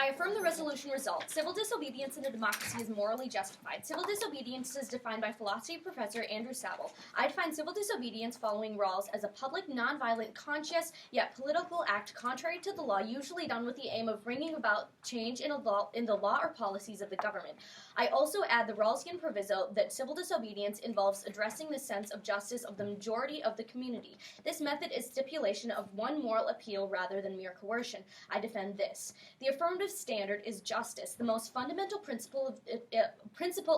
I affirm the resolution result. Civil disobedience in a democracy is morally justified. Civil disobedience is defined by philosophy professor Andrew Saville. I define civil disobedience following Rawls as a public, nonviolent, conscious, yet political act contrary to the law, usually done with the aim of bringing about change in the law or policies of the government. I also add the Rawlsian proviso that civil disobedience involves addressing the sense of justice of the majority of the community. This method is stipulation of one moral appeal rather than mere coercion. I defend this. The affirmative standard is justice. The most fundamental principle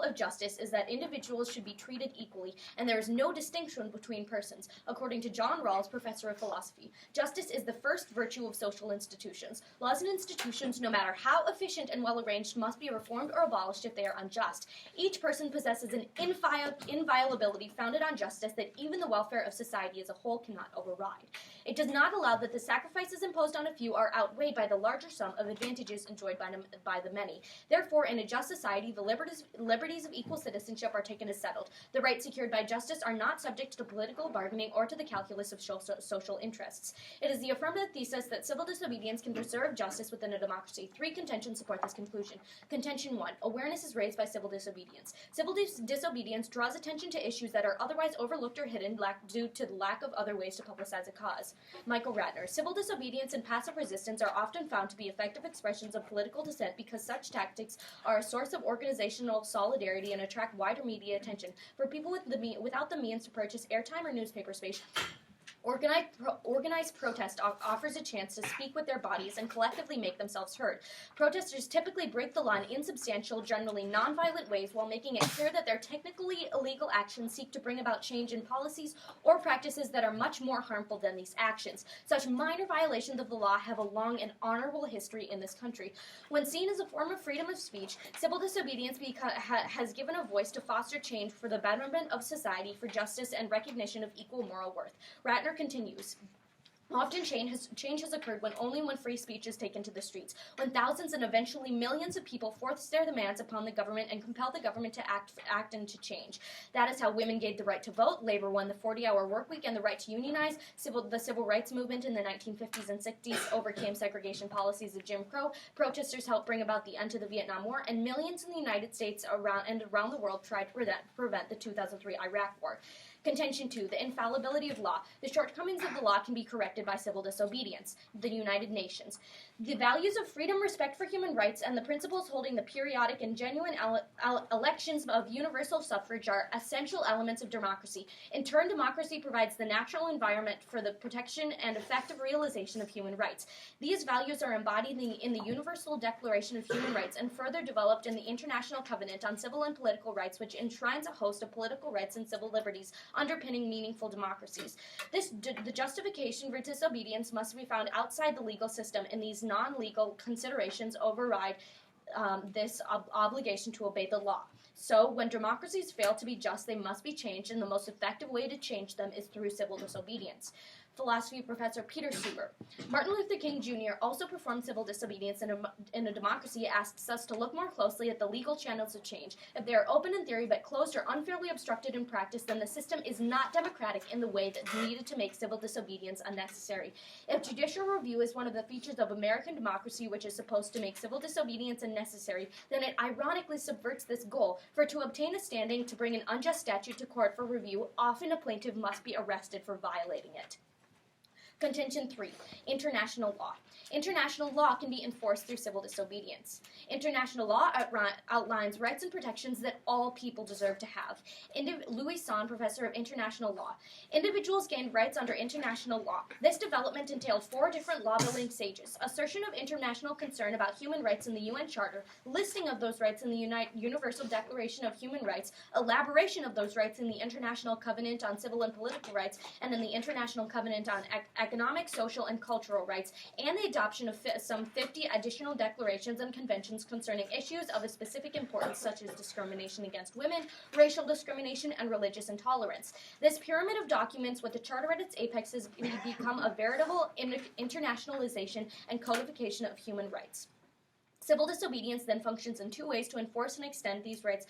of justice is that individuals should be treated equally, and there is no distinction between persons. According to John Rawls, professor of philosophy, justice is the first virtue of social institutions. Laws and institutions, no matter how efficient and well arranged, must be reformed or abolished if they are unjust. Each person possesses an inviolability founded on justice that even the welfare of society as a whole cannot override. It does not allow that the sacrifices imposed on a few are outweighed by the larger sum of advantages enjoyed by the many. Therefore, in a just society, the liberties of equal citizenship are taken as settled. The rights secured by justice are not subject to political bargaining or to the calculus of social interests. It is the affirmative thesis that civil disobedience can preserve justice within a democracy. Three contentions support this conclusion. Contention 1. Awareness is raised by civil disobedience. Civil disobedience draws attention to issues that are otherwise overlooked or hidden due to the lack of other ways to publicize a cause. Michael Ratner. Civil disobedience and passive resistance are often found to be effective expressions of political dissent because such tactics are a source of organizational solidarity and attract wider media attention. For people without the means to purchase airtime or newspaper space, organized protest offers a chance to speak with their bodies and collectively make themselves heard. Protesters typically break the law in insubstantial, generally nonviolent ways while making it clear that their technically illegal actions seek to bring about change in policies or practices that are much more harmful than these actions. Such minor violations of the law have a long and honorable history in this country. When seen as a form of freedom of speech, civil disobedience has given a voice to foster change for the betterment of society, for justice and recognition of equal moral worth. Ratner continues. Often change has occurred only when free speech is taken to the streets, when thousands and eventually millions of people force their demands upon the government and compel the government to act and to change. That is how women gained the right to vote, labor won the 40-hour work week and the right to unionize, the civil rights movement in the 1950s and 60s overcame segregation policies of Jim Crow, protesters helped bring about the end to the Vietnam War, and millions in the United States and around the world tried to prevent the 2003 Iraq War. Contention 2, the infallibility of law. The shortcomings of the law can be corrected by civil disobedience. The United Nations. The values of freedom, respect for human rights, and the principles holding the periodic and genuine elections of universal suffrage are essential elements of democracy. In turn, democracy provides the natural environment for the protection and effective realization of human rights. These values are embodied in the Universal Declaration of Human Rights and further developed in the International Covenant on Civil and Political Rights, which enshrines a host of political rights and civil liberties underpinning meaningful democracies. The justification for disobedience must be found outside the legal system, and these non-legal considerations override this obligation to obey the law. So, when democracies fail to be just, they must be changed, and the most effective way to change them is through civil disobedience. Philosophy professor Peter Suber. Martin Luther King Jr. also performed civil disobedience in a democracy, asks us to look more closely at the legal channels of change. If they are open in theory but closed or unfairly obstructed in practice, then the system is not democratic in the way that's needed to make civil disobedience unnecessary. If judicial review is one of the features of American democracy which is supposed to make civil disobedience unnecessary, then it ironically subverts this goal, for to obtain a standing to bring an unjust statute to court for review, often a plaintiff must be arrested for violating it. Contention 3. International law. International law can be enforced through civil disobedience. International law outlines rights and protections that all people deserve to have. Louis Sohn, professor of international law. Individuals gained rights under international law. This development entailed 4 different law-building stages: assertion of international concern about human rights in the UN Charter, listing of those rights in the Universal Declaration of Human Rights, elaboration of those rights in the International Covenant on Civil and Political Rights, and in the International Covenant on Economic, Social, and Cultural Rights, and the adoption of some 50 additional declarations and conventions concerning issues of a specific importance such as discrimination against women, racial discrimination, and religious intolerance. This pyramid of documents with the Charter at its apex has become a veritable internationalization and codification of human rights. Civil disobedience then functions in 2 ways to enforce and extend these rights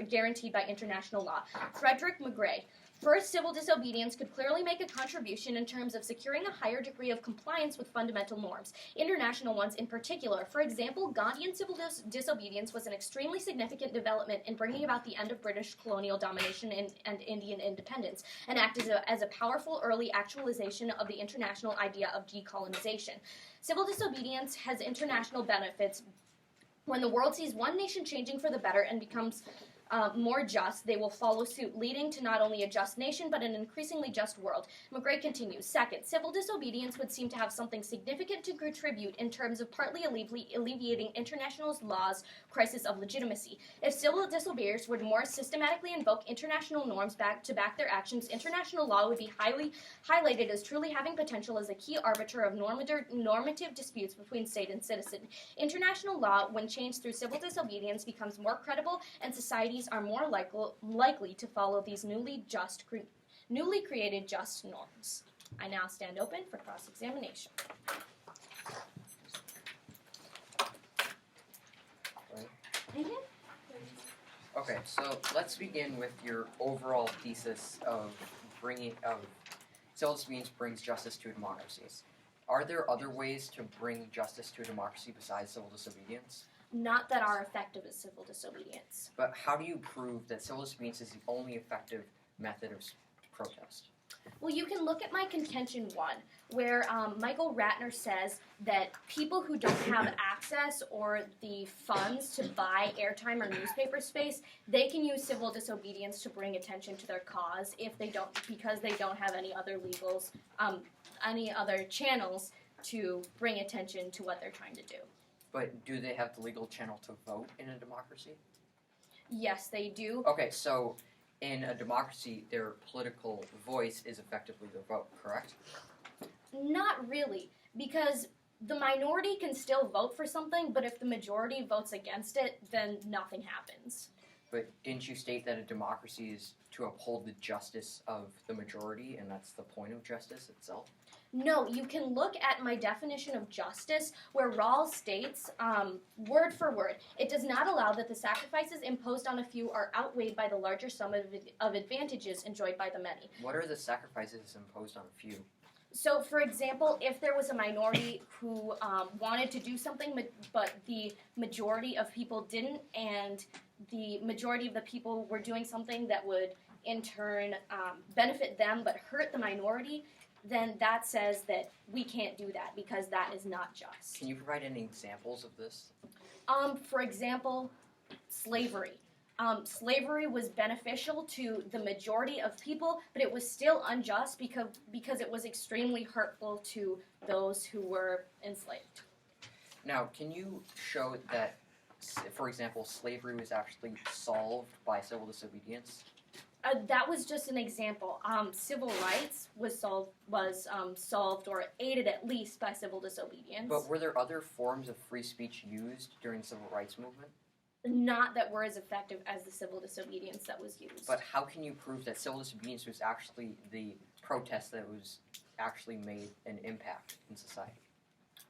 guaranteed by international law. Frederick McGray. First, civil disobedience could clearly make a contribution in terms of securing a higher degree of compliance with fundamental norms, international ones in particular. For example, Gandhian civil disobedience was an extremely significant development in bringing about the end of British colonial domination and Indian independence, and acted as a powerful early actualization of the international idea of decolonization. Civil disobedience has international benefits. When the world sees one nation changing for the better and becomes more just, they will follow suit, leading to not only a just nation, but an increasingly just world. McGray continues, second, civil disobedience would seem to have something significant to contribute in terms of partly alleviating international law's crisis of legitimacy. If civil disobeyers would more systematically invoke international norms to back their actions, international law would be highly highlighted as truly having potential as a key arbiter of normative disputes between state and citizen. International law, when changed through civil disobedience, becomes more credible, and societies are more likely to follow these newly created just norms. I now stand open for cross-examination. Okay, so let's begin with your overall thesis of civil disobedience brings justice to democracies. Are there other ways to bring justice to a democracy besides civil disobedience? Not that are effective as civil disobedience. But how do you prove that civil disobedience is the only effective method of protest? Well, you can look at my contention 1, where Michael Ratner says that people who don't have access or the funds to buy airtime or newspaper space, they can use civil disobedience to bring attention to their cause because they don't have any other any other channels to bring attention to what they're trying to do. But do they have the legal channel to vote in a democracy? Yes, they do. Okay, so in a democracy, their political voice is effectively their vote, correct? Not really, because the minority can still vote for something, but if the majority votes against it, then nothing happens. But didn't you state that a democracy is to uphold the justice of the majority, and that's the point of justice itself? No, you can look at my definition of justice, where Rawls states, word for word, it does not allow that the sacrifices imposed on a few are outweighed by the larger sum of advantages enjoyed by the many. What are the sacrifices imposed on a few? So, for example, if there was a minority who wanted to do something, but the majority of people didn't, and the majority of the people were doing something that would, in turn, benefit them but hurt the minority, then that says that we can't do that because that is not just. Can you provide any examples of this? For example, slavery. Slavery was beneficial to the majority of people, but it was still unjust because it was extremely hurtful to those who were enslaved. Now, can you show that, for example, slavery was actually solved by civil disobedience? That was just an example. Civil rights was solved or aided at least by civil disobedience. But were there other forms of free speech used during the civil rights movement? Not that were as effective as the civil disobedience that was used. But how can you prove that civil disobedience was actually the protest that was actually made an impact in society?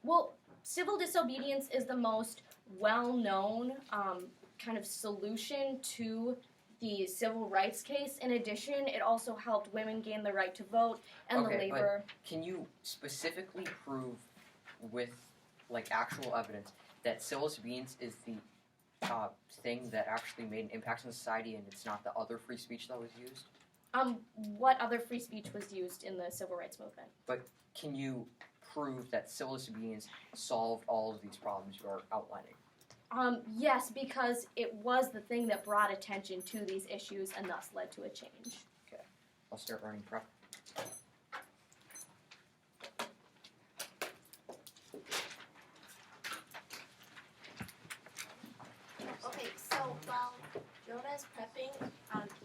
Well, civil disobedience is the most well-known kind of solution to the civil rights case. In addition, it also helped women gain the right to vote and the labor. But can you specifically prove with actual evidence that civil disobedience is the thing that actually made an impact in society and it's not the other free speech that was used? What other free speech was used in the civil rights movement? But can you prove that civil disobedience solved all of these problems you are outlining? Yes, because it was the thing that brought attention to these issues and thus led to a change. Okay, I'll start running prep. Okay, so while Jonah's prepping,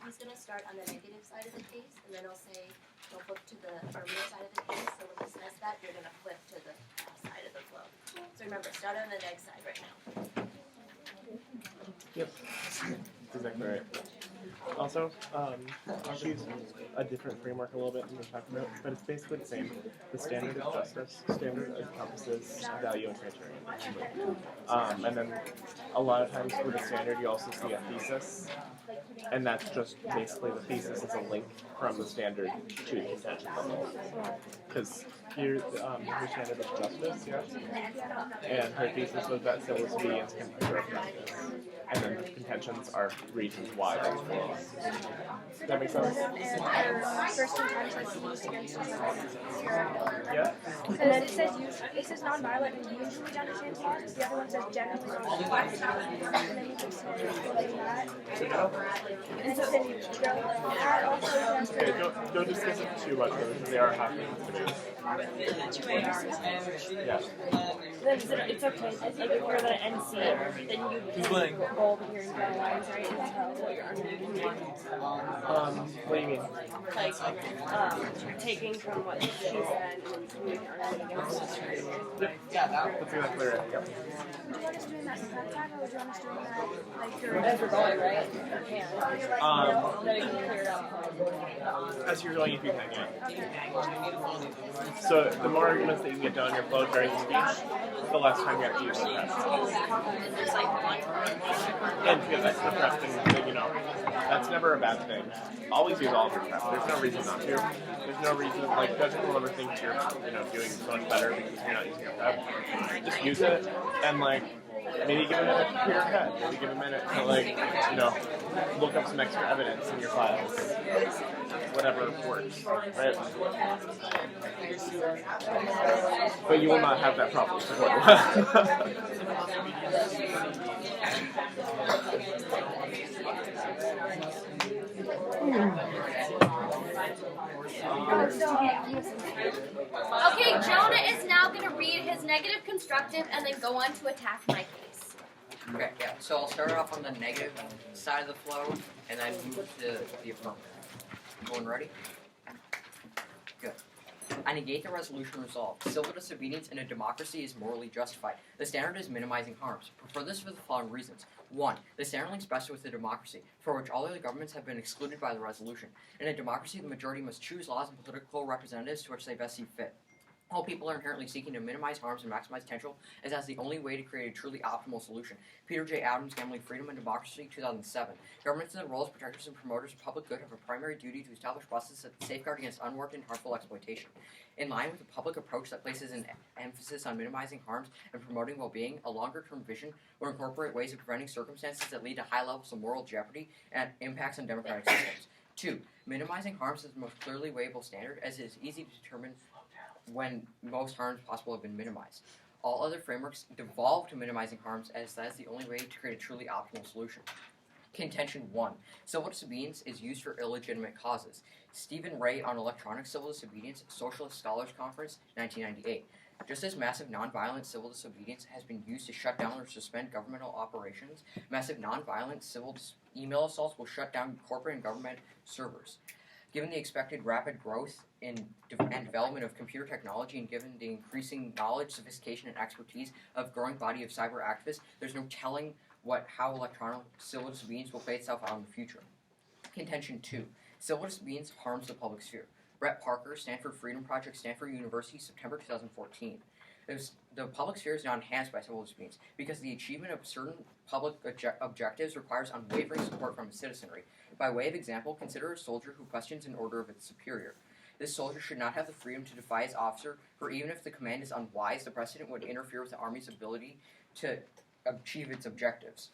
he's going to start on the negative side of the case, and then he'll flip to the affirmative side of the case. So when he says that, you're going to flip to the side of the flow. So remember, start on the neg side right now. Yep. That's exactly right. Also, I'll use a different framework a little bit when we're talking about, but it's basically the same. The standard of justice standard encompasses value and criterion. And then a lot of times with a standard, you also see a thesis, and that's just basically the thesis is a link from the standard to the contention level. Because your standard of justice, yes, and her thesis was that civil disobedience can occur justice. And then the contentions are reasons why that's wrong. Does that make sense? First contention is used against Yeah? and then it says non-violent and usually understands laws. The other one says generally non-violent. And then you can say that. And so then you go also Okay, don't discuss it too much though, because they are happening today. Yeah. then it's okay. Like if you're at an NC, then you can go over here and draw lines, right? And tell what you're arguing. What do you mean? Like, taking from what she said and doing the argument against it. Let's get that clear. Yep. Would you want us doing that in prep time, or would you want us doing that like during as we're going, right? Or can? Then we can clear it up. As you're going, if you can, yeah. So the more arguments that you can get done on your flow during the speech, the less time you have to use the prep. And because that's the prep thing, you know, that's never a bad thing. Always use all of your prep. There's no reason not to. There's no reason, like, judges will never think you're, doing so much better because you're not using your prep. Just use it, and, like, maybe give a minute to clear your head. Maybe give a minute to, like, look up some extra evidence in your files. Whatever works, right? But you will not have that problem for quite a while. Okay, Jonah is now going to read his negative constructive and then go on to attack my case. Okay, yeah. So I'll start off on the negative side of the flow, and then move to the affirmative. Everyone ready? Good. I negate the resolution resolved. Civil disobedience in a democracy is morally justified. The standard is minimizing harms. Prefer this for the following reasons. 1. The standard links best with the democracy, for which all other governments have been excluded by the resolution. In a democracy, the majority must choose laws and political representatives to which they best see fit. All people are inherently seeking to minimize harms and maximize potential, as that's the only way to create a truly optimal solution. Peter J. Adams, Gambling, Freedom, and Democracy, 2007. Governments in their roles as protectors and promoters of public good have a primary duty to establish processes that safeguard against unwarranted and harmful exploitation. In line with a public approach that places an emphasis on minimizing harms and promoting well-being, a longer-term vision will incorporate ways of preventing circumstances that lead to high levels of moral jeopardy and impacts on democratic systems. 2. Minimizing harms is the most clearly weighable standard, as it is easy to determine when most harms possible have been minimized. All other frameworks devolve to minimizing harms, as that is the only way to create a truly optimal solution. Contention 1. Civil disobedience is used for illegitimate causes. Stephen Ray on Electronic Civil Disobedience, Socialist Scholars Conference, 1998. Just as massive nonviolent civil disobedience has been used to shut down or suspend governmental operations, massive nonviolent civil email assaults will shut down corporate and government servers. Given the expected rapid growth and development of computer technology, and given the increasing knowledge, sophistication, and expertise of growing body of cyber activists, there's no telling how electronic civil disobedience will play itself out in the future. Contention 2. Civil disobedience harms the public sphere. Brett Parker, Stanford Freedom Project, Stanford University, September 2014. The public sphere is now enhanced by civil disobedience because the achievement of certain public objectives requires unwavering support from the citizenry. By way of example, consider a soldier who questions an order of its superior. This soldier should not have the freedom to defy his officer, for even if the command is unwise, the precedent would interfere with the Army's ability to achieve its objectives.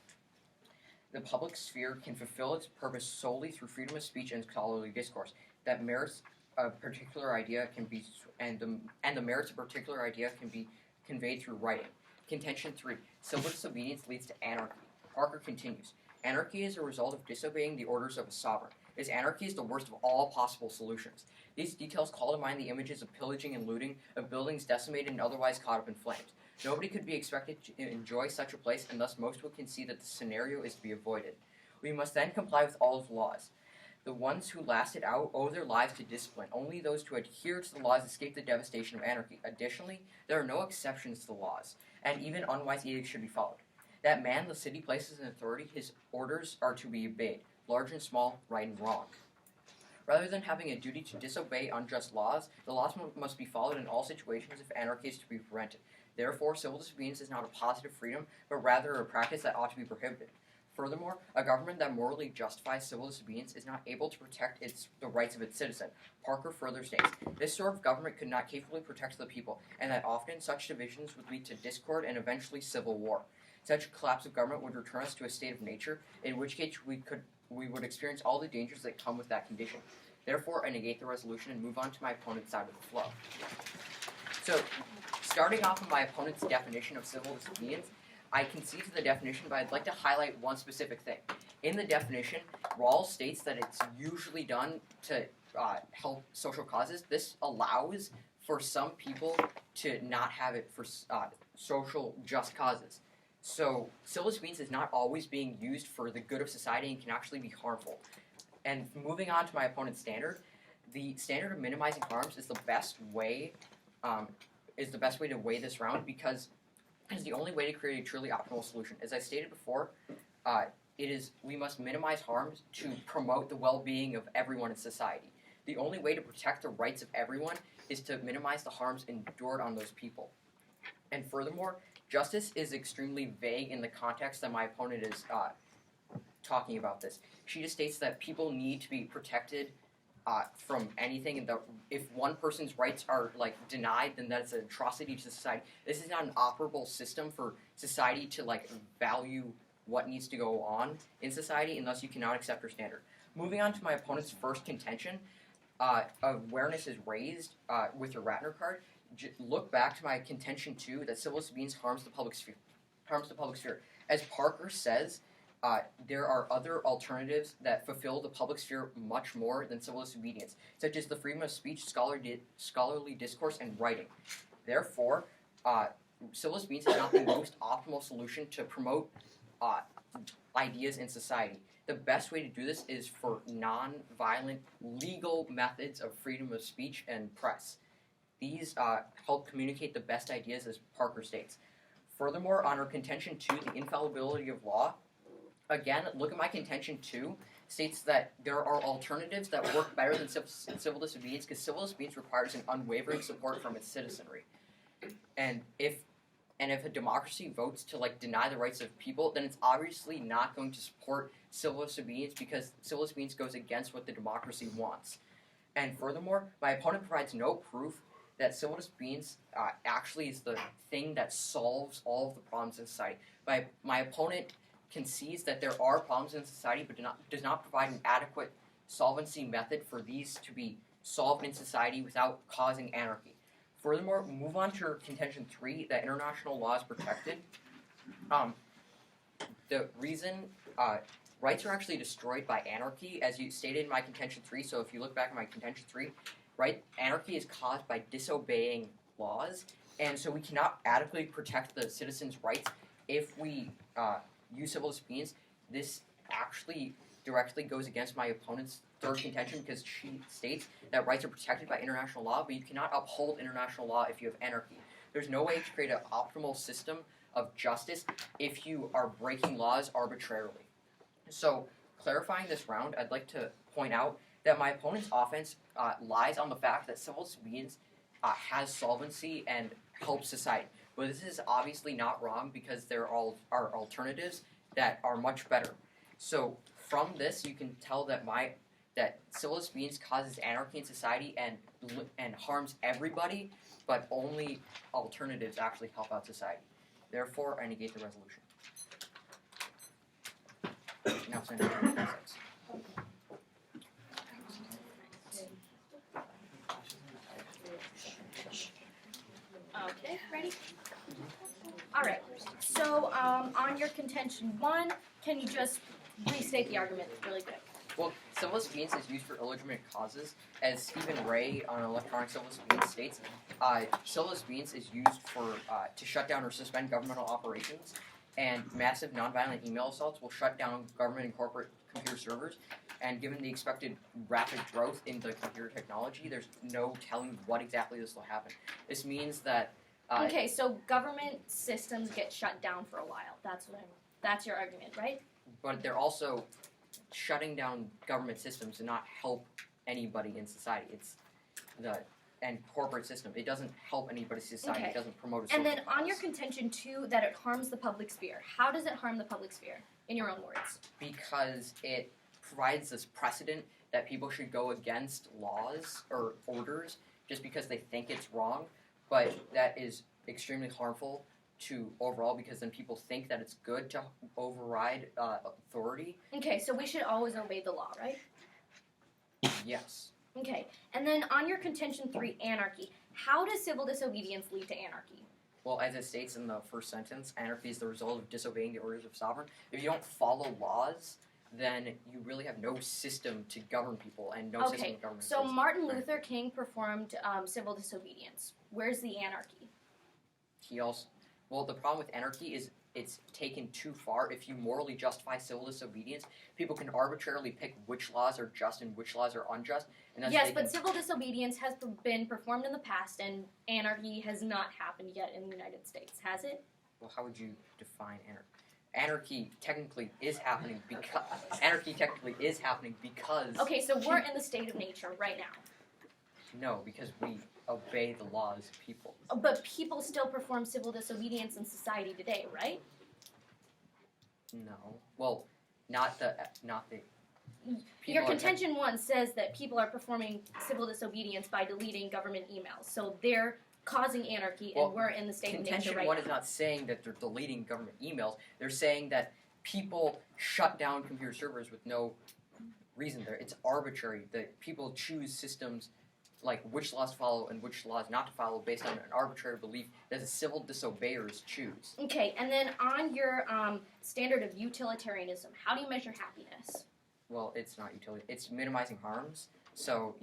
The public sphere can fulfill its purpose solely through freedom of speech and scholarly discourse. That merits a particular idea can be, and the merits of a particular idea can be conveyed through writing. Contention 3. Civil disobedience leads to anarchy. Parker continues. Anarchy is a result of disobeying the orders of a sovereign. This anarchy is the worst of all possible solutions. These details call to mind the images of pillaging and looting, of buildings decimated and otherwise caught up in flames. Nobody could be expected to enjoy such a place, and thus most would concede that the scenario is to be avoided. We must then comply with all of the laws. The ones who lasted out owe their lives to discipline. Only those who adhere to the laws escape the devastation of anarchy. Additionally, there are no exceptions to the laws, and even unwise edicts should be followed. That man the city places in authority, his orders are to be obeyed. large and small, right and wrong. Rather than having a duty to disobey unjust laws, the laws must be followed in all situations if anarchy is to be prevented. Therefore, civil disobedience is not a positive freedom, but rather a practice that ought to be prohibited. Furthermore, a government that morally justifies civil disobedience is not able to protect the rights of its citizen. Parker further states, this sort of government could not capably protect the people, and that often such divisions would lead to discord and eventually civil war. Such a collapse of government would return us to a state of nature, in which case we would experience all the dangers that come with that condition. Therefore, I negate the resolution and move on to my opponent's side of the flow. So, starting off with my opponent's definition of civil disobedience, I concede to the definition, but I'd like to highlight one specific thing. In the definition, Rawls states that it's usually done to help social causes. This allows for some people to not have it for social just causes. So, civil disobedience is not always being used for the good of society and can actually be harmful. And moving on to my opponent's standard, the standard of minimizing harms is the best way to weigh this round because it's the only way to create a truly optimal solution. As I stated before, we must minimize harms to promote the well-being of everyone in society. The only way to protect the rights of everyone is to minimize the harms endured on those people. And furthermore, justice is extremely vague in the context that my opponent is talking about this. She just states that people need to be protected from anything, and if one person's rights are denied, then that's an atrocity to society. This is not an operable system for society to value what needs to go on in society, and thus you cannot accept her standard. Moving on to my opponent's first contention, awareness is raised with your Ratner card. Look back to my contention 2 that civil disobedience harms the public sphere. As Parker says, there are other alternatives that fulfill the public sphere much more than civil disobedience, such as the freedom of speech, scholarly discourse, and writing. Therefore, civil disobedience is not the most optimal solution to promote ideas in society. The best way to do this is for non-violent, legal methods of freedom of speech and press. These help communicate the best ideas, as Parker states. Furthermore, on our contention 2, the infallibility of law, again, look at my contention 2, states that there are alternatives that work better than civil disobedience because civil disobedience requires an unwavering support from its citizenry. And if a democracy votes to deny the rights of people, then it's obviously not going to support civil disobedience because civil disobedience goes against what the democracy wants. And furthermore, my opponent provides no proof that civil disobedience actually is the thing that solves all of the problems in society. My opponent concedes that there are problems in society, but does not provide an adequate solvency method for these to be solved in society without causing anarchy. Furthermore, move on to contention 3, that international law is protected. The reason rights are actually destroyed by anarchy, as you stated in my contention 3, so if you look back at my contention 3, anarchy is caused by disobeying laws, and so we cannot adequately protect the citizens' rights if we use civil disobedience. This actually directly goes against my opponent's third contention because she states that rights are protected by international law, but you cannot uphold international law if you have anarchy. There's no way to create an optimal system of justice if you are breaking laws arbitrarily. So, clarifying this round, I'd like to point out that my opponent's offense lies on the fact that civil disobedience has solvency and helps society. But this is obviously not wrong because there are alternatives that are much better. So from this, you can tell that civil disobedience causes anarchy in society and harms everybody, but only alternatives actually help out society. Therefore, I negate the resolution. Now send it to the Okay, ready? Alright, so on your contention 1, can you just restate the argument really quick? Well, civil disobedience is used for illegitimate causes. As Stephen Ray on electronic civil disobedience states, civil disobedience is used to shut down or suspend governmental operations, and massive nonviolent email assaults will shut down government and corporate computer servers. And given the expected rapid growth in the computer technology, there's no telling what exactly this will happen. This means that okay, so government systems get shut down for a while. That's your argument, right? But they're also shutting down government systems does not help anybody in society. It's and corporate system. It doesn't help anybody's society. Okay. It doesn't promote a social And then on class. your contention too that it harms the public sphere, how does it harm the public sphere? In your own words. Because it provides this precedent that people should go against laws or orders just because they think it's wrong, but that is extremely harmful to overall because then people think that it's good to override authority. Okay, so we should always obey the law, right? Yes. Okay, and then on your contention 3, anarchy, how does civil disobedience lead to anarchy? Well, as it states in the first sentence, anarchy is the result of disobeying the orders of sovereign. If you don't follow laws, then you really have no system to govern people and no system of government. So Martin Luther King performed civil disobedience. Where's the anarchy? The problem with anarchy is it's taken too far. If you morally justify civil disobedience, people can arbitrarily pick which laws are just and which laws are unjust. And Yes, but civil disobedience has been performed in the past, and anarchy has not happened yet in the United States, has it? Well, how would you define anarchy? Anarchy technically is happening because Okay, so we're in the state of nature right now. No, because we obey the laws of people. But people still perform civil disobedience in society today, right? No. Well, not the Your people are contention 1 says that people are performing civil disobedience by deleting government emails. So they're causing anarchy, and Well, we're in the state of nature Contention right 1 now. is not saying that they're deleting government emails. They're saying that people shut down computer servers with no reason there. It's arbitrary. That people choose systems like which laws to follow and which laws not to follow based on an arbitrary belief that the civil disobeyers choose. Okay, and then on your standard of utilitarianism, how do you measure happiness? Well, it's not utility. It's minimizing harms. So,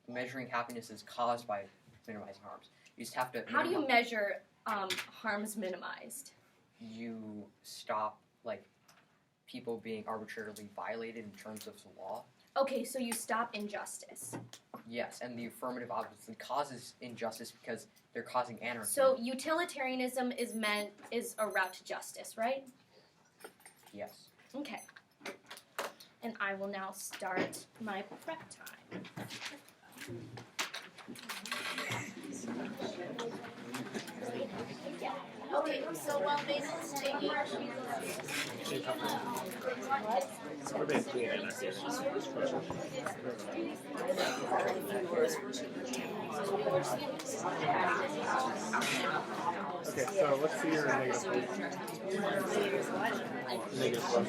measuring happiness is caused by minimizing harms. You just have to... How do you measure harms minimized? You stop, people being arbitrarily violated in terms of the law. Okay, so you stop injustice. Yes, and the affirmative obviously causes injustice because they're causing anarchy. So utilitarianism is a route to justice, right? Yes. Okay. And I will now start my prep time. Okay, so while Basil's taking We're basically in anarchy. Okay, so let's see your negative one. Negative one.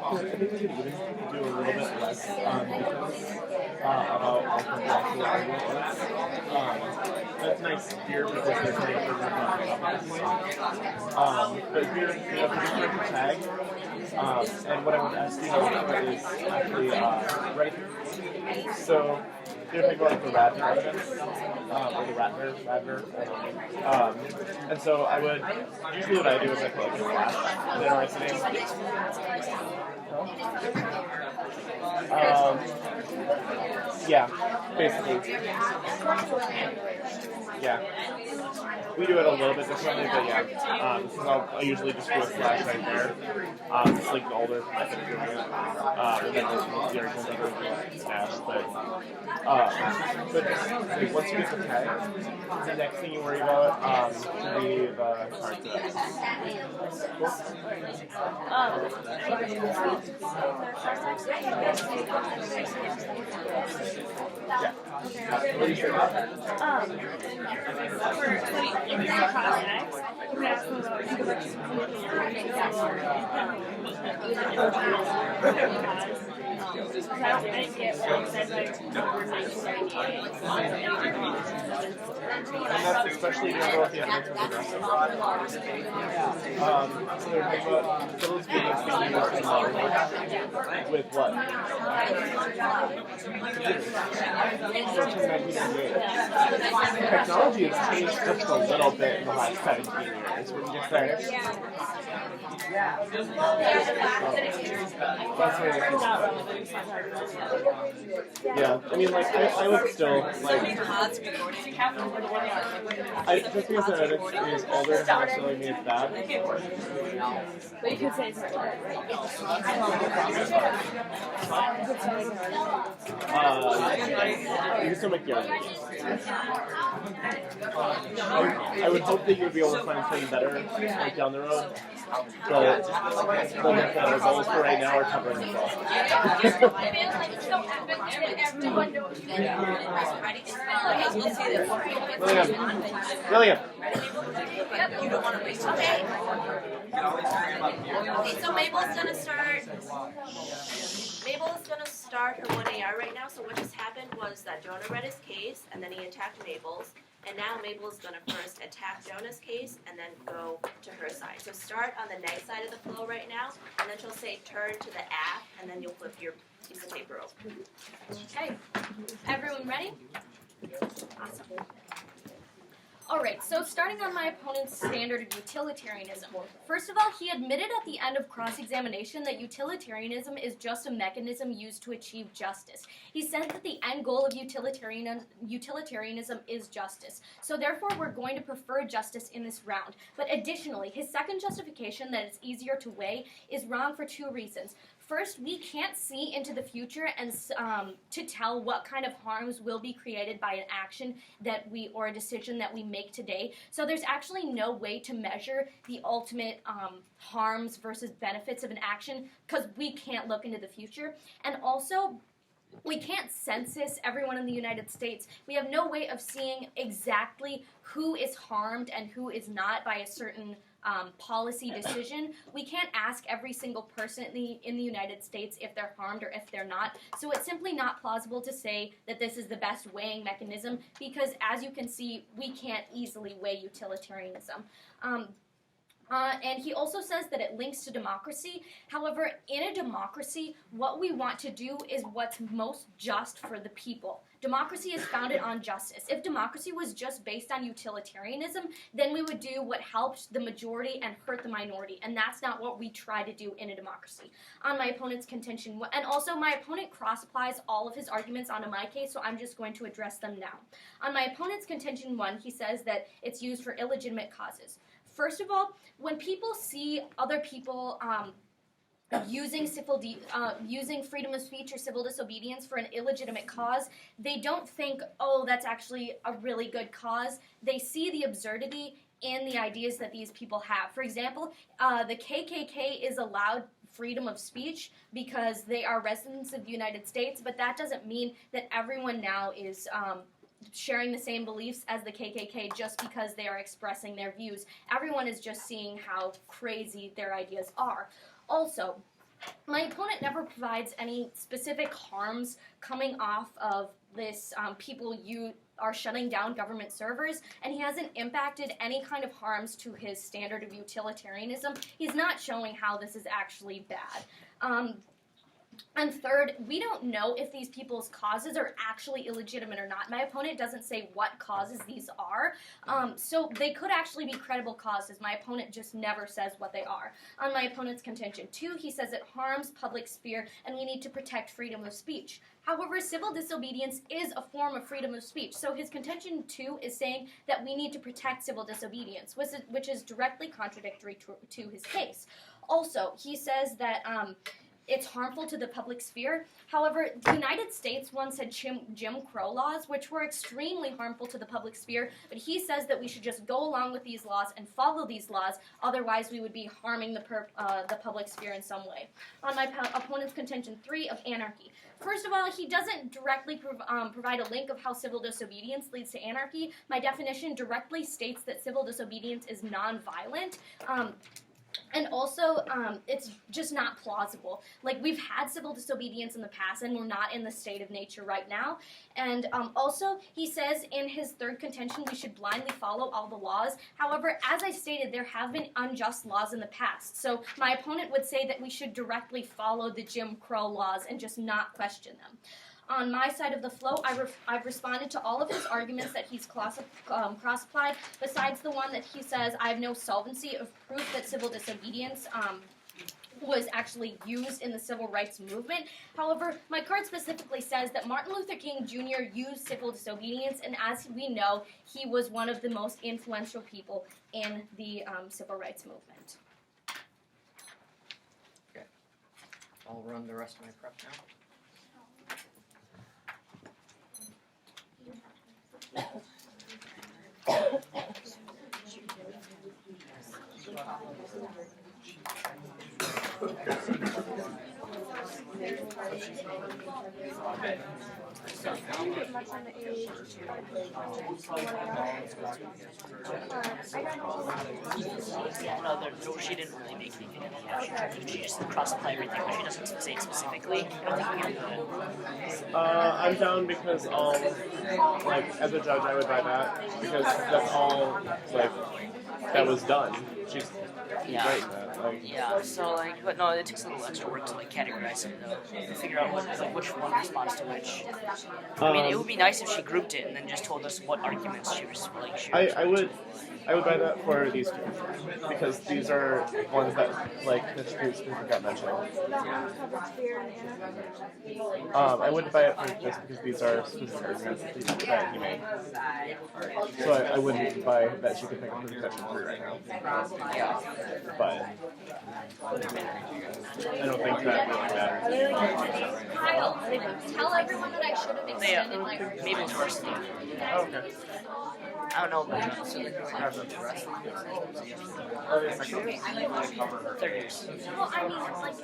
I think we could even do a little bit less about the actual argument. That's nice here because there's no but here, if you click the tag, and what I would ask you is actually right here. So you're think about the Radner evidence, or the Radner. And so I would, usually what I do is I put like a flash and then write the name. Yeah, basically. Yeah. We do it a little bit differently, but yeah. Because I'll usually just do a flash right there. It's like the older method of doing it. And then the original method of doing it stash. But just, like, once you get the tag, the next thing you worry about should be the card to it. Yeah. What do you say? And that's especially going to go with the evidence of progressive. So they're talking about civil disobedience being used in law with what? Technology has changed just a little bit in the last 17 years. Wouldn't you say? That's what it is. Yeah, I mean, like, I would still, like, just because the ethics is older doesn't necessarily mean it's bad. But you could say it's You can still make the argument. I would hope that you would be able to find something better, like, down the road. But the goals for right now are covering the ball. William. Okay, so Mabel's gonna start. Mabel's gonna start her 1AR right now. So what just happened was that Jonah read his case, and then he attacked Mabel's. And now Mabel is going to first attack Jonah's case and then go to her side. So start on the neg side of the flow right now, and then she'll say turn to the app, and then you'll flip your piece of paper over. Okay, everyone ready? Awesome. All right, so starting on my opponent's standard of utilitarianism. First of all, he admitted at the end of cross-examination that utilitarianism is just a mechanism used to achieve justice. He said that the end goal of utilitarianism is justice. So therefore, we're going to prefer justice in this round. But additionally, his second justification that it's easier to weigh is wrong for two reasons. First, we can't see into the future and to tell what kind of harms will be created by an action or a decision that we make today. So there's actually no way to measure the ultimate harms versus benefits of an action because we can't look into the future. And also, we can't census everyone in the United States. We have no way of seeing exactly who is harmed and who is not by a certain policy decision. We can't ask every single person in the United States if they're harmed or if they're not. So it's simply not plausible to say that this is the best weighing mechanism because, as you can see, we can't easily weigh utilitarianism. And he also says that it links to democracy. However, in a democracy, what we want to do is what's most just for the people. Democracy is founded on justice. If democracy was just based on utilitarianism, then we would do what helped the majority and hurt the minority, and that's not what we try to do in a democracy. On my opponent's contention, and also my opponent cross-applies all of his arguments onto my case, so I'm just going to address them now. On my opponent's contention 1, he says that it's used for illegitimate causes. First of all, when people see other people using freedom of speech or civil disobedience for an illegitimate cause, they don't think, oh, that's actually a really good cause. They see the absurdity in the ideas that these people have. For example, the KKK is allowed freedom of speech because they are residents of the United States, but that doesn't mean that everyone now is sharing the same beliefs as the KKK just because they are expressing their views. Everyone is just seeing how crazy their ideas are. Also, my opponent never provides any specific harms coming off of this people are shutting down government servers, and he hasn't impacted any kind of harms to his standard of utilitarianism. He's not showing how this is actually bad. And third, we don't know if these people's causes are actually illegitimate or not. My opponent doesn't say what causes these are, so they could actually be credible causes. My opponent just never says what they are. On my opponent's contention 2, he says it harms public sphere and we need to protect freedom of speech. However, civil disobedience is a form of freedom of speech, so his contention 2 is saying that we need to protect civil disobedience, which is directly contradictory to his case. Also, he says that it's harmful to the public sphere. However, the United States once had Jim Crow laws, which were extremely harmful to the public sphere, but he says that we should just go along with these laws and follow these laws, otherwise we would be harming the public sphere in some way. On my opponent's contention 3 of anarchy. First of all, he doesn't directly provide a link of how civil disobedience leads to anarchy. My definition directly states that civil disobedience is nonviolent. And also, it's just not plausible. Like, we've had civil disobedience in the past, and we're not in the state of nature right now. And also, he says in his third contention we should blindly follow all the laws. However, as I stated, there have been unjust laws in the past. So my opponent would say that we should directly follow the Jim Crow laws and just not question them. On my side of the flow, I've responded to all of his arguments that he's cross-applied, besides the one that he says I have no solvency of proof that civil disobedience was actually used in the civil rights movement. However, my card specifically says that Martin Luther King Jr. used civil disobedience, and as we know, he was one of the most influential people in the civil rights movement. Okay. I'll run the rest of my prep now. Much on the age. No, she didn't really make anything of the She just cross-apply everything, but she doesn't say it specifically. I don't think we have that. I'm down because like as a judge, I would buy that because that's all like that was done. She's Yeah. great at that. Like, Yeah, so like, but no, it takes a little extra work to like categorize it though, and figure out which one responds to which. I mean, it would be nice if she grouped it and then just told us what arguments she was like. I would buy that for these two because these are ones that like the streets got mentioned. I wouldn't buy it for this because these are specific arguments that he made. So I wouldn't buy that she could pick up the contention 3 right now. Yeah. But I don't think that really matters. Kyle, tell everyone that I should have extended my argument. Mabel's first name. Oh, okay. I don't know about John. Third years. Well, I mean, like,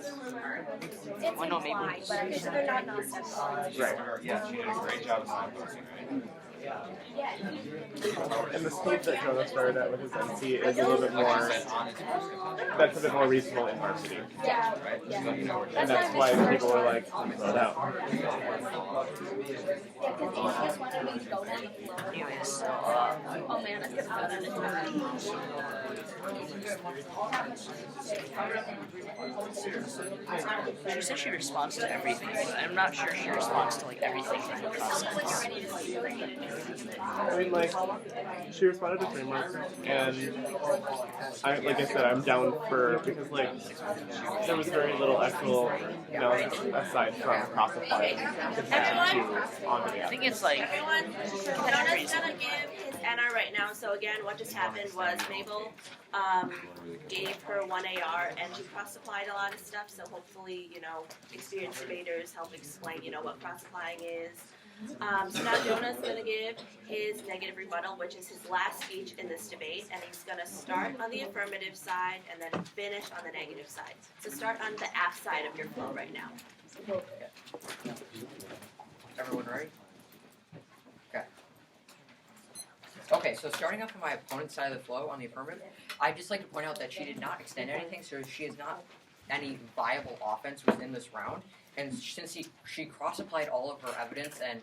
it's Well, no, maybe. implied, but they're not necessary. Right. Yeah, she did a great job of signposting, right? And the speed that Jonah started at with his MC is a little bit more, that's a bit more reasonable in varsity. Yeah. And that's why people were like, slow down. Yeah, because he just wanted me to go down the floor. Anyways, so, Oh man, I could have done she said she responds to everything, but I'm not sure she responds to like everything in the process. I mean, like, she responded to framework, and like I said, I'm down for, because, like, there was very little actual analysis aside from cross-applying contention to onto the I think it's like, Everyone, Jonah's gonna give his NR right now. So again, what just happened was Mabel gave her 1 AR and she cross-applied a lot of stuff. So hopefully, experienced debaters help explain, what cross-applying is. So now Jonah's gonna give his negative rebuttal, which is his last speech in this debate, and he's gonna start on the affirmative side and then finish on the negative side. So start on the app side of your flow right now. Everyone ready? Okay. Okay, so starting off on my opponent's side of the flow on the affirmative, I'd just like to point out that she did not extend anything, so she has not any viable offense within this round. And since she cross-applied all of her evidence and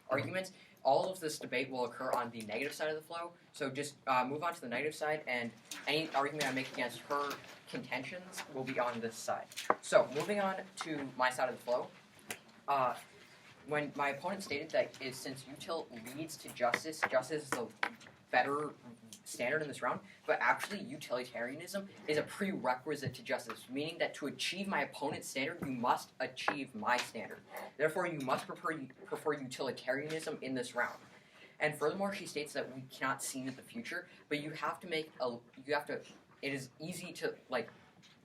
arguments, all of this debate will occur on the negative side of the flow. So just move on to the negative side, and any argument I make against her contentions will be on this side. So moving on to my side of the flow, when my opponent stated that since util leads to justice, justice is a better standard in this round, but actually utilitarianism is a prerequisite to justice, meaning that to achieve my opponent's standard, you must achieve my standard. Therefore, you must prefer utilitarianism in this round. And furthermore, she states that we cannot see into the future, but you have to it is easy to,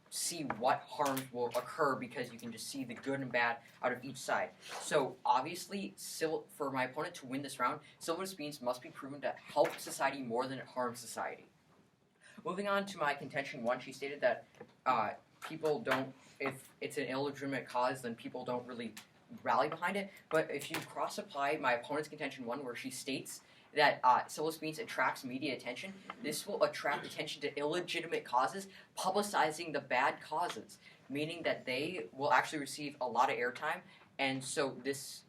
see what harms will occur because you can just see the good and bad out of each side. So obviously, for my opponent to win this round, civil disobedience must be proven to help society more than it harms society. Moving on to my contention 1, she stated that people don't, if it's an illegitimate cause, then people don't really rally behind it. But if you cross-apply my opponent's contention 1, where she states that civil disobedience attracts media attention, this will attract attention to illegitimate causes, publicizing the bad causes, meaning that they will actually receive a lot of airtime, and so this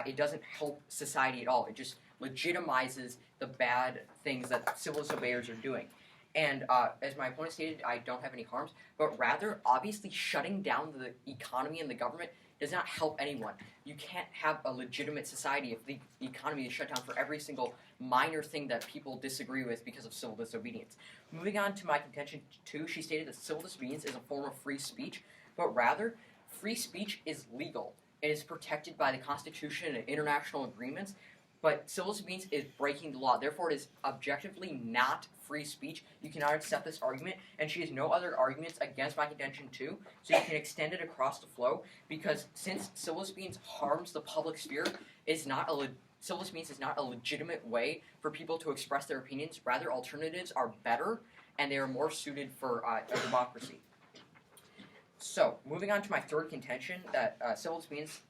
it doesn't help society at all. It just legitimizes the bad things that civil disobeyers are doing. And as my opponent stated, I don't have any harms, but rather, obviously, shutting down the economy and the government does not help anyone. You can't have a legitimate society if the economy is shut down for every single minor thing that people disagree with because of civil disobedience. Moving on to my contention 2, she stated that civil disobedience is a form of free speech, but rather, free speech is legal. It is protected by the Constitution and international agreements, but civil disobedience is breaking the law. Therefore, it is objectively not free speech. You cannot accept this argument, and she has no other arguments against my contention 2, so you can extend it across the flow, because since civil disobedience harms the public sphere, civil disobedience is not a legitimate way for people to express their opinions. Rather, alternatives are better, and they are more suited for a democracy. So, moving on to my third contention, that civil disobedience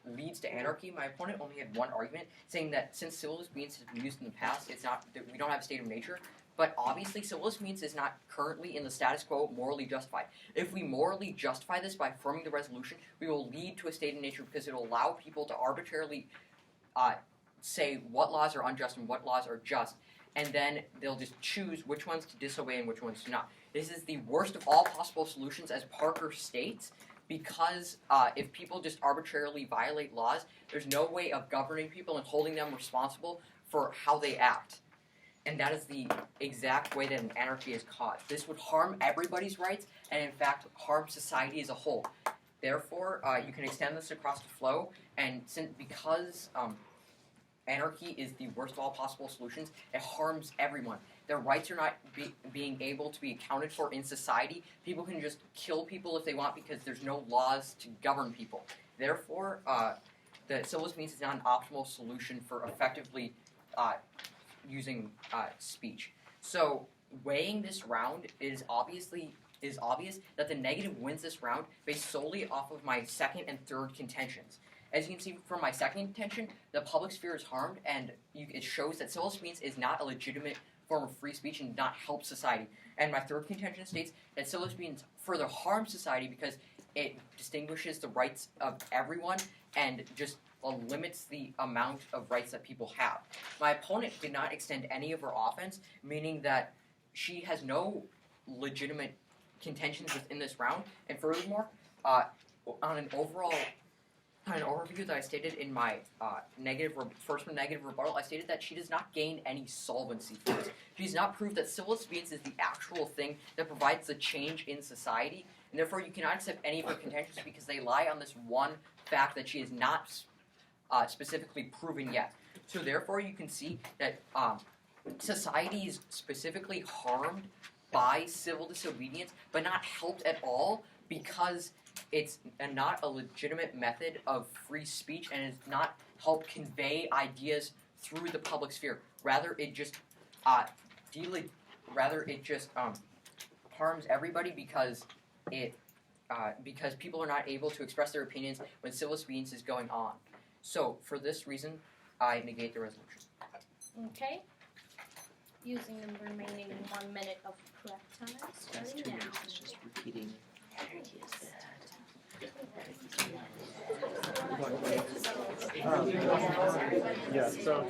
leads to anarchy. My opponent only had one argument, saying that since civil disobedience has been used in the past, we don't have a state of nature. But obviously, civil disobedience is not currently in the status quo morally justified. If we morally justify this by affirming the resolution, we will lead to a state of nature, because it will allow people to arbitrarily say what laws are unjust and what laws are just, and then they'll just choose which ones to disobey and which ones to not. This is the worst of all possible solutions, as Parker states, because if people just arbitrarily violate laws, there's no way of governing people and holding them responsible for how they act. And that is the exact way that an anarchy is caused. This would harm everybody's rights, and in fact harm society as a whole. Therefore, you can extend this across the flow, and because anarchy is the worst of all possible solutions, it harms everyone. Their rights are not being able to be accounted for in society. People can just kill people if they want because there's no laws to govern people. Therefore, the civil disobedience is not an optimal solution for effectively using speech. So, weighing this round, it is obvious that the negative wins this round based solely off of my second and third contentions. As you can see from my second contention, the public sphere is harmed, and it shows that civil disobedience is not a legitimate form of free speech and does not help society. And my third contention states that civil disobedience further harms society because it distinguishes the rights of everyone and just limits the amount of rights that people have. My opponent did not extend any of her offense, meaning that she has no legitimate contentions within this round, and furthermore, on an overview that I stated in my first negative rebuttal, I stated that she does not gain any solvency for this. She does not prove that civil disobedience is the actual thing that provides the change in society, and therefore you cannot accept any of her contentions because they lie on this one fact that she is not specifically proven yet. So therefore you can see that society is specifically harmed by civil disobedience, but not helped at all because it's not a legitimate method of free speech and does not help convey ideas through the public sphere. Rather, it just harms everybody because people are not able to express their opinions when civil disobedience is going on. So, for this reason, I negate the resolution. Okay. Using the remaining 1 minute of prep time, starting now. It's just repeating. Yeah, so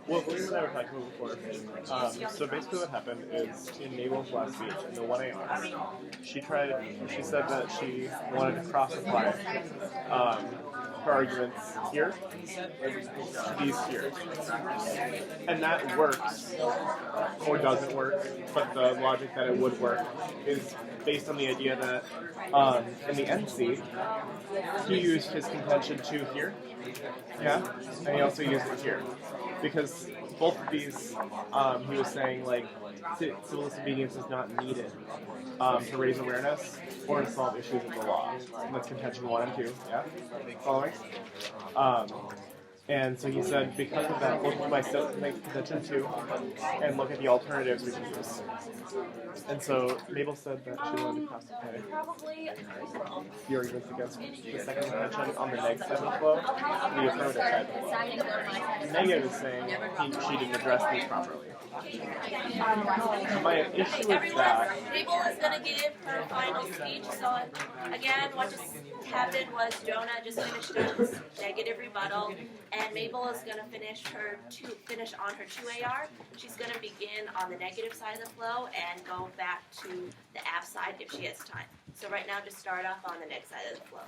what we and I were talking about before, so basically what happened is in Mabel's last speech, in the 1AR, she said that she wanted to cross-apply her arguments here to these here. And that works, or doesn't work, but the logic that it would work is based on the idea that in the NC, he used his contention 2 here, yeah, and he also used it here. Because both of these, he was saying, like, civil disobedience is not needed to raise awareness or to solve issues of the law. And that's contention 1 and 2, yeah? Following? And so he said, because of that, look at my contention 2 and look at the alternatives we can use. And so Mabel said that she wanted to cross-apply the arguments against the second contention on the negative side of the flow, the affirmative side. The negative is saying she didn't address these properly. My issue with that... Mabel is going to give her final speech, so again, what just happened was Jonah just finished his negative rebuttal, And Mabel is gonna finish on her 2AR. She's gonna begin on the negative side of the flow and go back to the app side if she has time. So right now, just start off on the next side of the flow.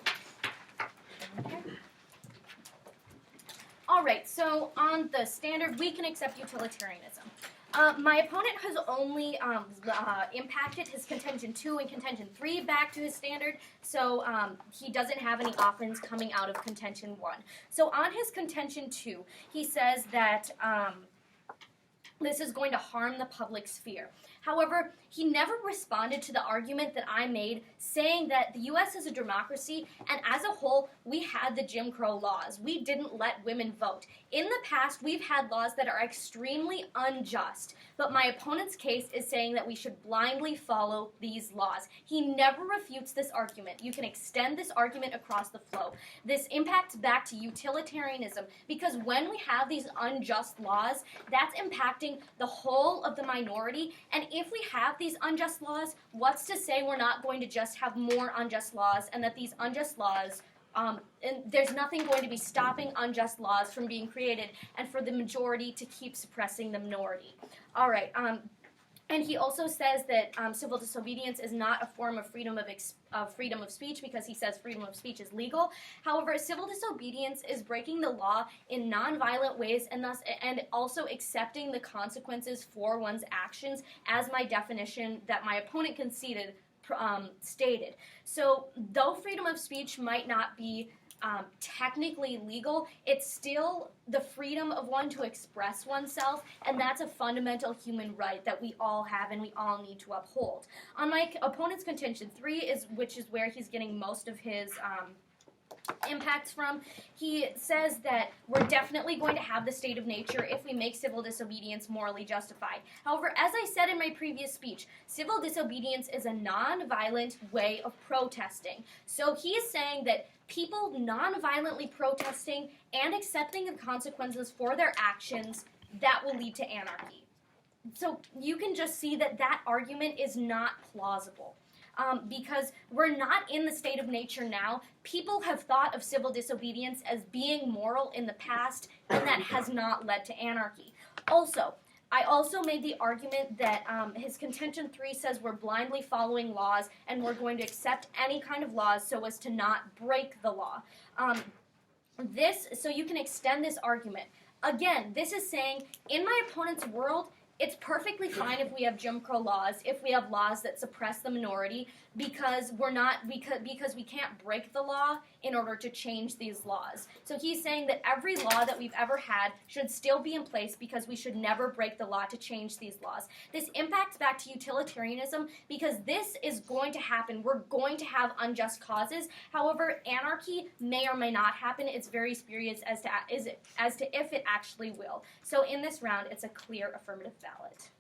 All right, so on the standard, we can accept utilitarianism. My opponent has only impacted his contention 2 and contention 3 back to his standard, so he doesn't have any offense coming out of contention 1. So on his contention 2, he says that this is going to harm the public sphere. However, he never responded to the argument that I made saying that the U.S. is a democracy, and as a whole, we had the Jim Crow laws. We didn't let women vote. In the past, we've had laws that are extremely unjust, but my opponent's case is saying that we should blindly follow these laws. He never refutes this argument. You can extend this argument across the flow. This impacts back to utilitarianism, because when we have these unjust laws, that's impacting the whole of the minority, and if we have these unjust laws, what's to say we're not going to just have more unjust laws, and that these unjust laws, and there's nothing going to be stopping unjust laws from being created, and for the majority to keep suppressing the minority. All right. And he also says that civil disobedience is not a form of freedom of speech, because he says freedom of speech is legal. However, civil disobedience is breaking the law in nonviolent ways, and also accepting the consequences for one's actions, as my definition that my opponent conceded stated. So, though freedom of speech might not be technically legal, it's still the freedom of one to express oneself, and that's a fundamental human right that we all have and we all need to uphold. On my opponent's contention 3, which is where he's getting most of his impacts from, he says that we're definitely going to have the state of nature if we make civil disobedience morally justified. However, as I said in my previous speech, civil disobedience is a non-violent way of protesting. So he is saying that people non-violently protesting and accepting the consequences for their actions, that will lead to anarchy. So you can just see that that argument is not plausible. Because we're not in the state of nature now. People have thought of civil disobedience as being moral in the past, and that has not led to anarchy. Also, I also made the argument that his contention 3 says we're blindly following laws and we're going to accept any kind of laws so as to not break the law. So you can extend this argument. Again, this is saying, in my opponent's world, it's perfectly fine if we have Jim Crow laws, if we have laws that suppress the minority, because we can't break the law in order to change these laws. So he's saying that every law that we've ever had should still be in place because we should never break the law to change these laws. This impacts back to utilitarianism because this is going to happen. We're going to have unjust causes. However, anarchy may or may not happen. It's very spurious as to if it actually will. So in this round, it's a clear affirmative ballot.